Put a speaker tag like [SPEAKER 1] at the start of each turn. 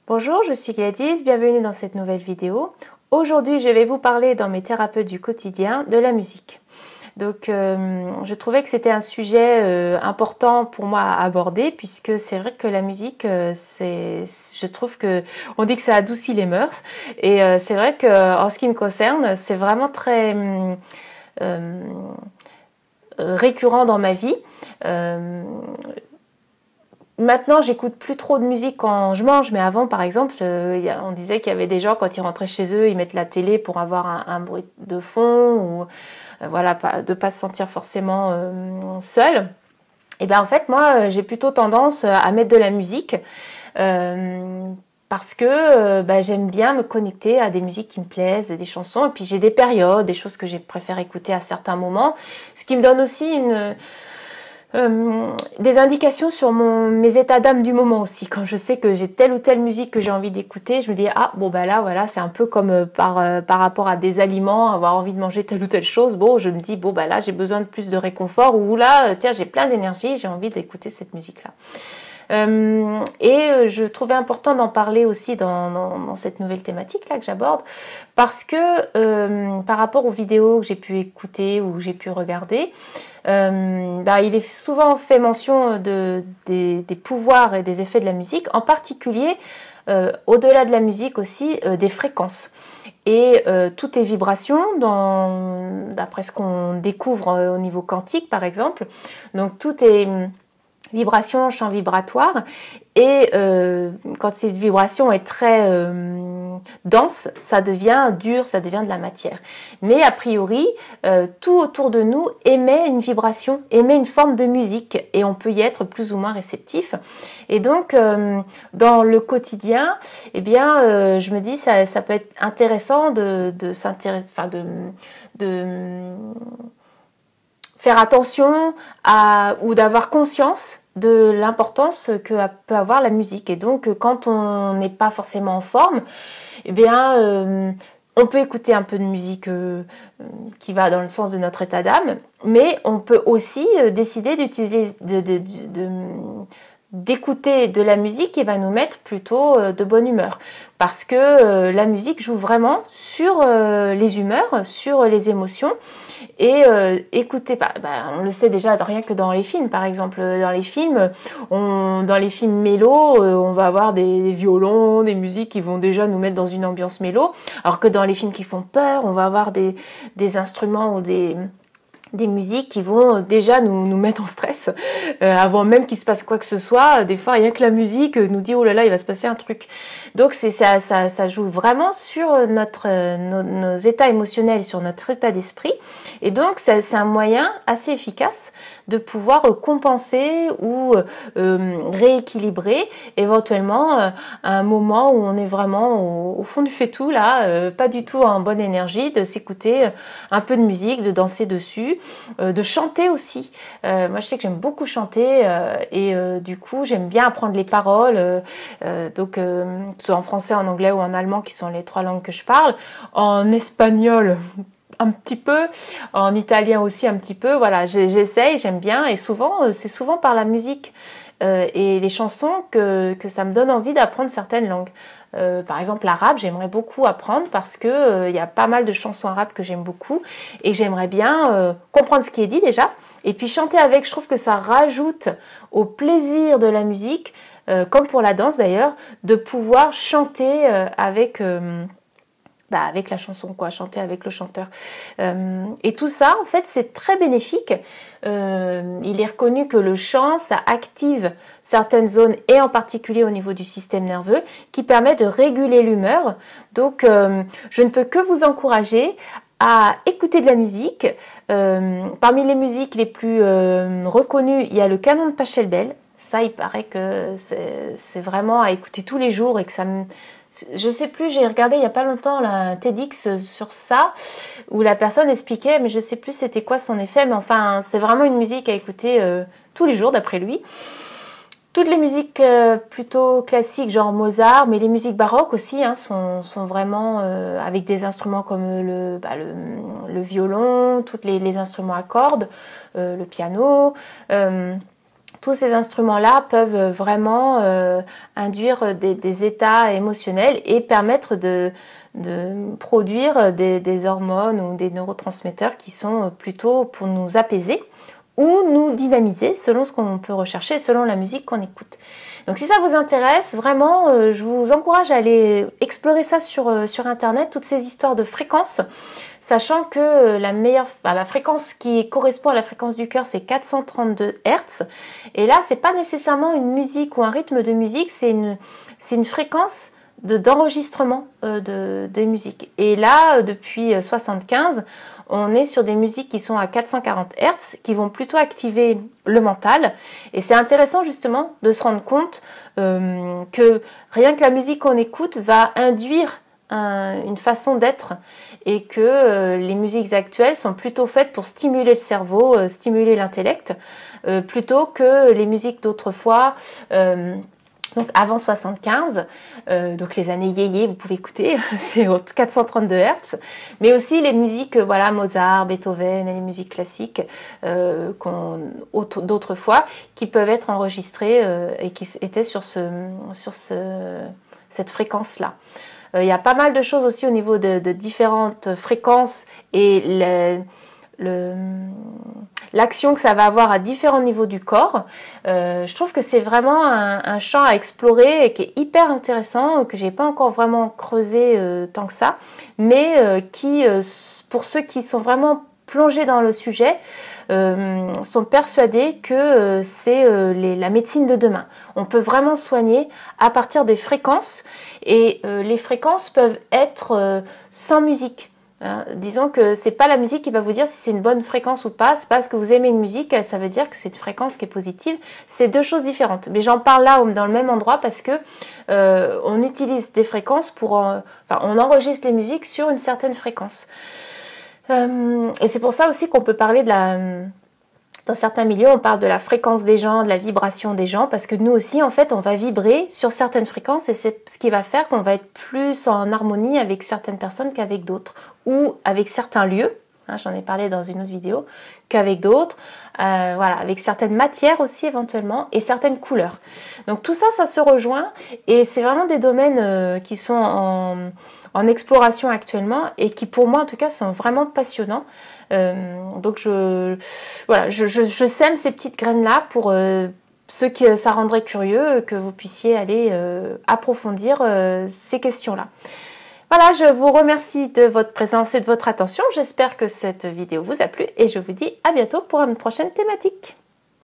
[SPEAKER 1] Bonjour, je suis Gladys, bienvenue dans cette nouvelle vidéo. Aujourd'hui, je vais vous parler dans mes thérapeutes du quotidien de la musique. Donc, je trouvais que c'était un sujet important pour moi à aborder puisque c'est vrai que la musique, je trouve que on dit que ça adoucit les mœurs et c'est vrai que en ce qui me concerne, c'est vraiment très récurrent dans ma vie. Maintenant, j'écoute plus trop de musique quand je mange, mais avant, par exemple, on disait qu'il y avait des gens, quand ils rentraient chez eux, ils mettent la télé pour avoir un bruit de fond, ou voilà, de ne pas se sentir forcément seul. Et bien en fait, moi, j'ai plutôt tendance à mettre de la musique, parce que j'aime bien me connecter à des musiques qui me plaisent, des chansons, et puis j'ai des périodes, des choses que j'ai préféré écouter à certains moments, ce qui me donne aussi des indications sur mes états d'âme du moment aussi. Quand je sais que j'ai telle ou telle musique que j'ai envie d'écouter, je me dis ah bon là voilà, c'est un peu comme par rapport à des aliments, avoir envie de manger telle ou telle chose. Bon, je me dis bon là j'ai besoin de plus de réconfort, ou là tiens j'ai plein d'énergie, j'ai envie d'écouter cette musique là. Je trouvais important d'en parler aussi dans cette nouvelle thématique là que j'aborde, parce que par rapport aux vidéos que j'ai pu écouter ou que j'ai pu regarder, il est souvent fait mention des pouvoirs et des effets de la musique, en particulier au-delà de la musique aussi des fréquences. Et toutes les vibrations, d'après ce qu'on découvre au niveau quantique par exemple, donc tout est vibration, champ vibratoire, et quand cette vibration est très dense, ça devient dur, ça devient de la matière. Mais a priori, tout autour de nous émet une vibration, émet une forme de musique, et on peut y être plus ou moins réceptif. Et donc, dans le quotidien, eh bien, je me dis ça peut être intéressant de s'intéresser, de faire attention ou d'avoir conscience de l'importance que peut avoir la musique. Et donc, quand on n'est pas forcément en forme, eh bien, on peut écouter un peu de musique qui va dans le sens de notre état d'âme, mais on peut aussi décider d'écouter de la musique qui va nous mettre plutôt de bonne humeur, parce que la musique joue vraiment sur les humeurs, sur les émotions. Et écoutez, on le sait déjà rien que dans les films, par exemple, dans les films mélo, on va avoir des violons, des musiques qui vont déjà nous mettre dans une ambiance mélo, alors que dans les films qui font peur, on va avoir des instruments ou des musiques qui vont déjà nous mettre en stress avant même qu'il se passe quoi que ce soit. Des fois, rien que la musique nous dit oh là là, il va se passer un truc. Donc ça joue vraiment sur nos états émotionnels, sur notre état d'esprit. Et donc c'est un moyen assez efficace de pouvoir compenser ou rééquilibrer éventuellement un moment où on est vraiment au fond du fait-tout là, pas du tout en bonne énergie, de s'écouter un peu de musique, de danser dessus, de chanter aussi. Moi je sais que j'aime beaucoup chanter du coup j'aime bien apprendre les paroles, donc que ce soit en français, en anglais ou en allemand, qui sont les 3 langues que je parle, en espagnol un petit peu, en italien aussi un petit peu, voilà, j'essaye, j'aime bien, et souvent, c'est souvent par la musique et les chansons que ça me donne envie d'apprendre certaines langues. Par exemple, l'arabe, j'aimerais beaucoup apprendre parce que y a pas mal de chansons arabes que j'aime beaucoup, et j'aimerais bien comprendre ce qui est dit déjà, et puis chanter avec. Je trouve que ça rajoute au plaisir de la musique, comme pour la danse d'ailleurs, de pouvoir chanter avec la chanson, quoi, chanter avec le chanteur. Et tout ça, en fait, c'est très bénéfique. Il est reconnu que le chant, ça active certaines zones, et en particulier au niveau du système nerveux, qui permet de réguler l'humeur. Donc, je ne peux que vous encourager à écouter de la musique. Parmi les musiques les plus reconnues, il y a le canon de Pachelbel. Ça, il paraît que c'est vraiment à écouter tous les jours, et que ça me... Je sais plus, j'ai regardé il y a pas longtemps un TEDx sur ça, où la personne expliquait, mais je sais plus c'était quoi son effet, mais enfin c'est vraiment une musique à écouter tous les jours d'après lui. Toutes les musiques plutôt classiques, genre Mozart, mais les musiques baroques aussi sont vraiment avec des instruments comme le violon, tous les instruments à cordes, le piano, tous ces instruments-là peuvent vraiment induire des états émotionnels et permettre de produire des hormones ou des neurotransmetteurs qui sont plutôt pour nous apaiser ou nous dynamiser selon ce qu'on peut rechercher, selon la musique qu'on écoute. Donc si ça vous intéresse, vraiment, je vous encourage à aller explorer ça sur Internet, toutes ces histoires de fréquences, sachant que la fréquence qui correspond à la fréquence du cœur, c'est 432 Hz. Et là, c'est pas nécessairement une musique ou un rythme de musique, c'est une fréquence d'enregistrement de musique. Et là, depuis 75, on est sur des musiques qui sont à 440 Hz, qui vont plutôt activer le mental. Et c'est intéressant justement de se rendre compte que rien que la musique qu'on écoute va induire une façon d'être et que les musiques actuelles sont plutôt faites pour stimuler le cerveau, stimuler l'intellect, plutôt que les musiques d'autrefois. Donc avant 75, donc les années yéyé, vous pouvez écouter, c'est aux 432 Hz, mais aussi les musiques, voilà, Mozart, Beethoven et les musiques classiques d'autrefois qui peuvent être enregistrées et qui étaient sur cette fréquence-là. Il y a pas mal de choses aussi au niveau de différentes fréquences et l'action que ça va avoir à différents niveaux du corps. Je trouve que c'est vraiment un champ à explorer et qui est hyper intéressant, que j'ai pas encore vraiment creusé tant que ça, mais qui, pour ceux qui sont vraiment plongés dans le sujet, sont persuadés que c'est la médecine de demain. On peut vraiment soigner à partir des fréquences et les fréquences peuvent être sans musique. Disons que c'est pas la musique qui va vous dire si c'est une bonne fréquence ou pas, c'est pas parce que vous aimez une musique, ça veut dire que c'est une fréquence qui est positive, c'est deux choses différentes. Mais j'en parle là dans le même endroit parce que on utilise des fréquences on enregistre les musiques sur une certaine fréquence. Et c'est pour ça aussi qu'on peut parler dans certains milieux, on parle de la fréquence des gens, de la vibration des gens, parce que nous aussi, en fait, on va vibrer sur certaines fréquences et c'est ce qui va faire qu'on va être plus en harmonie avec certaines personnes qu'avec d'autres, ou avec certains lieux, j'en ai parlé dans une autre vidéo, qu'avec d'autres, voilà, avec certaines matières aussi éventuellement, et certaines couleurs. Donc tout ça, ça se rejoint, et c'est vraiment des domaines qui sont en exploration actuellement, et qui pour moi en tout cas sont vraiment passionnants. Donc je sème ces petites graines-là pour ceux qui ça rendrait curieux, que vous puissiez aller approfondir ces questions-là. Voilà, je vous remercie de votre présence et de votre attention. J'espère que cette vidéo vous a plu et je vous dis à bientôt pour une prochaine thématique.